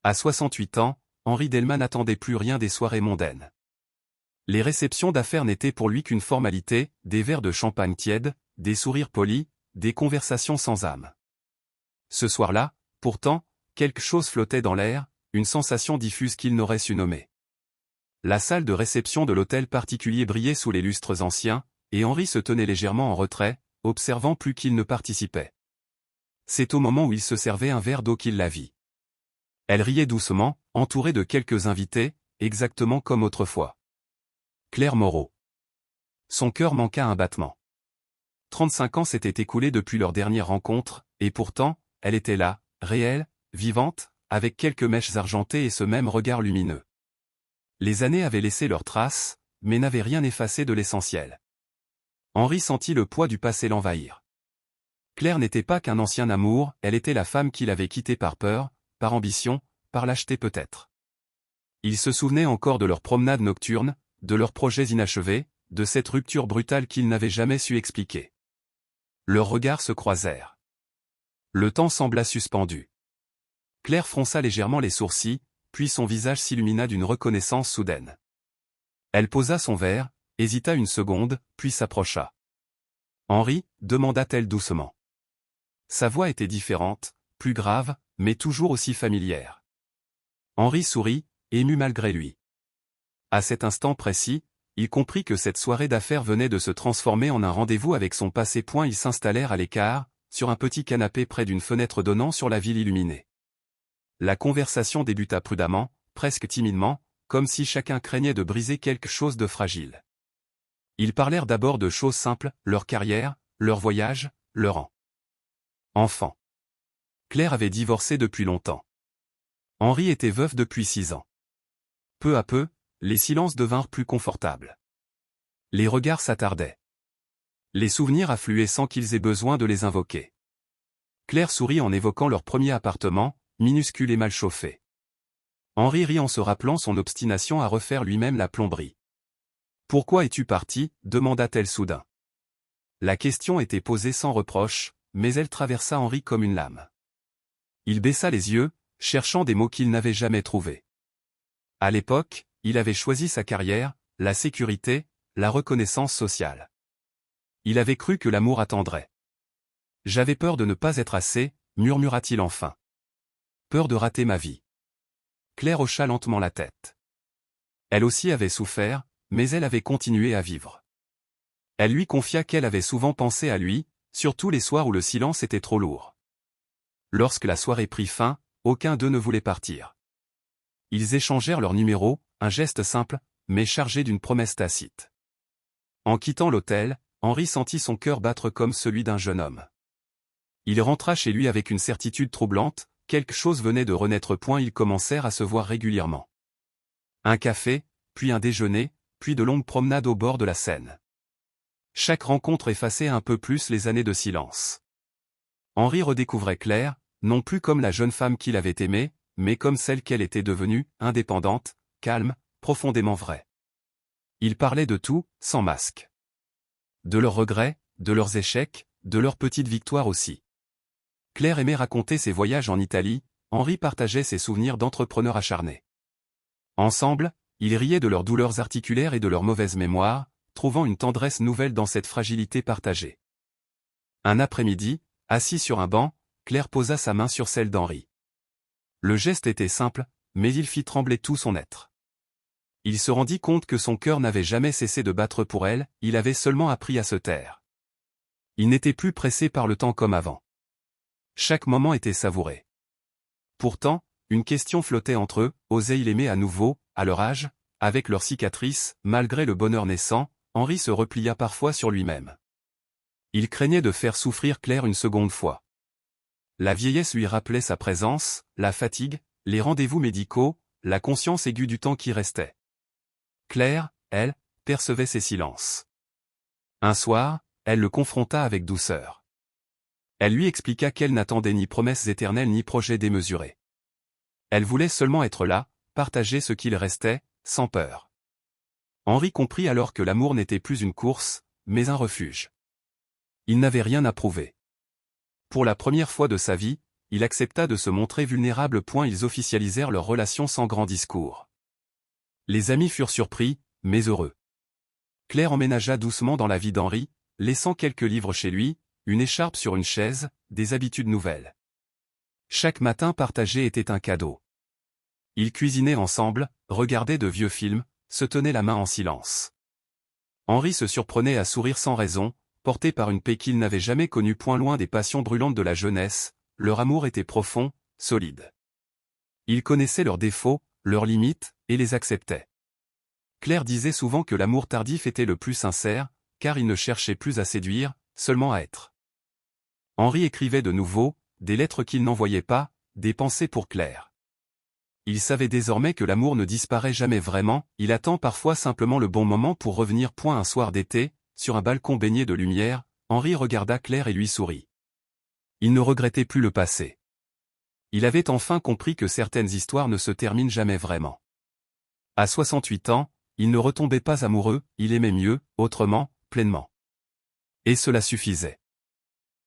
À 68 ans, Henri Delman n'attendait plus rien des soirées mondaines. Les réceptions d'affaires n'étaient pour lui qu'une formalité, des verres de champagne tiède, des sourires polis, des conversations sans âme. Ce soir-là, pourtant, quelque chose flottait dans l'air, une sensation diffuse qu'il n'aurait su nommer. La salle de réception de l'hôtel particulier brillait sous les lustres anciens, et Henri se tenait légèrement en retrait, observant plus qu'il ne participait. C'est au moment où il se servait un verre d'eau qu'il la vit. Elle riait doucement, entourée de quelques invités, exactement comme autrefois. Claire Moreau. Son cœur manqua un battement. 35 ans s'étaient écoulés depuis leur dernière rencontre, et pourtant, elle était là, réelle, vivante, avec quelques mèches argentées et ce même regard lumineux. Les années avaient laissé leurs traces, mais n'avaient rien effacé de l'essentiel. Henri sentit le poids du passé l'envahir. Claire n'était pas qu'un ancien amour, elle était la femme qu'il avait quittée par peur, par ambition, par lâcheté peut-être. Il se souvenait encore de leurs promenades nocturnes, de leurs projets inachevés, de cette rupture brutale qu'il n'avait jamais su expliquer. Leurs regards se croisèrent. Le temps sembla suspendu. Claire fronça légèrement les sourcils, puis son visage s'illumina d'une reconnaissance soudaine. Elle posa son verre, hésita une seconde, puis s'approcha. « Henri » demanda-t-elle doucement. Sa voix était différente, plus grave, mais toujours aussi familière. Henri sourit, ému malgré lui. À cet instant précis, il comprit que cette soirée d'affaires venait de se transformer en un rendez-vous avec son passé. Ils s'installèrent à l'écart, sur un petit canapé près d'une fenêtre donnant sur la ville illuminée. La conversation débuta prudemment, presque timidement, comme si chacun craignait de briser quelque chose de fragile. Ils parlèrent d'abord de choses simples, leur carrière, leur voyage, leur enfant. Claire avait divorcé depuis longtemps. Henri était veuf depuis 6 ans. Peu à peu, les silences devinrent plus confortables. Les regards s'attardaient. Les souvenirs affluaient sans qu'ils aient besoin de les invoquer. Claire sourit en évoquant leur premier appartement, minuscule et mal chauffé. Henri rit en se rappelant son obstination à refaire lui-même la plomberie. « Pourquoi es-tu parti » demanda-t-elle soudain. La question était posée sans reproche, mais elle traversa Henri comme une lame. Il baissa les yeux, cherchant des mots qu'il n'avait jamais trouvés. À l'époque, il avait choisi sa carrière, la sécurité, la reconnaissance sociale. Il avait cru que l'amour attendrait. « J'avais peur de ne pas être assez » murmura-t-il enfin. « Peur de rater ma vie. » Claire hocha lentement la tête. Elle aussi avait souffert, mais elle avait continué à vivre. Elle lui confia qu'elle avait souvent pensé à lui, surtout les soirs où le silence était trop lourd. Lorsque la soirée prit fin, aucun d'eux ne voulait partir. Ils échangèrent leurs numéros, un geste simple, mais chargé d'une promesse tacite. En quittant l'hôtel, Henri sentit son cœur battre comme celui d'un jeune homme. Il rentra chez lui avec une certitude troublante, quelque chose venait de renaître. Ils commencèrent à se voir régulièrement. Un café, puis un déjeuner, puis de longues promenades au bord de la Seine. Chaque rencontre effaçait un peu plus les années de silence. Henri redécouvrait Claire, non plus comme la jeune femme qu'il avait aimée, mais comme celle qu'elle était devenue, indépendante, calme, profondément vraie. Ils parlaient de tout, sans masque. De leurs regrets, de leurs échecs, de leurs petites victoires aussi. Claire aimait raconter ses voyages en Italie, Henri partageait ses souvenirs d'entrepreneurs acharnés. Ensemble, ils riaient de leurs douleurs articulaires et de leurs mauvaises mémoires, trouvant une tendresse nouvelle dans cette fragilité partagée. Un après-midi, assis sur un banc, Claire posa sa main sur celle d'Henri. Le geste était simple, mais il fit trembler tout son être. Il se rendit compte que son cœur n'avait jamais cessé de battre pour elle, il avait seulement appris à se taire. Il n'était plus pressé par le temps comme avant. Chaque moment était savouré. Pourtant, une question flottait entre eux, osait-il aimer à nouveau, à leur âge, avec leurs cicatrices, malgré le bonheur naissant, Henri se replia parfois sur lui-même. Il craignait de faire souffrir Claire une seconde fois. La vieillesse lui rappelait sa présence, la fatigue, les rendez-vous médicaux, la conscience aiguë du temps qui restait. Claire, elle, percevait ses silences. Un soir, elle le confronta avec douceur. Elle lui expliqua qu'elle n'attendait ni promesses éternelles ni projets démesurés. Elle voulait seulement être là, partager ce qu'il restait, sans peur. Henri comprit alors que l'amour n'était plus une course, mais un refuge. Il n'avait rien à prouver. Pour la première fois de sa vie, il accepta de se montrer vulnérable. Ils officialisèrent leur relation sans grand discours. Les amis furent surpris, mais heureux. Claire emménagea doucement dans la vie d'Henri, laissant quelques livres chez lui, une écharpe sur une chaise, des habitudes nouvelles. Chaque matin partagé était un cadeau. Ils cuisinaient ensemble, regardaient de vieux films, se tenaient la main en silence. Henri se surprenait à sourire sans raison, porté par une paix qu'il n'avait jamais connue. Loin des passions brûlantes de la jeunesse, leur amour était profond, solide. Ils connaissaient leurs défauts, leurs limites, et les acceptaient. Claire disait souvent que l'amour tardif était le plus sincère, car il ne cherchait plus à séduire, seulement à être. Henri écrivait de nouveau, des lettres qu'il n'envoyait pas, des pensées pour Claire. Il savait désormais que l'amour ne disparaît jamais vraiment, il attend parfois simplement le bon moment pour revenir. Un soir d'été, sur un balcon baigné de lumière, Henri regarda Claire et lui sourit. Il ne regrettait plus le passé. Il avait enfin compris que certaines histoires ne se terminent jamais vraiment. À 68 ans, il ne retombait pas amoureux, il aimait mieux, autrement, pleinement. Et cela suffisait.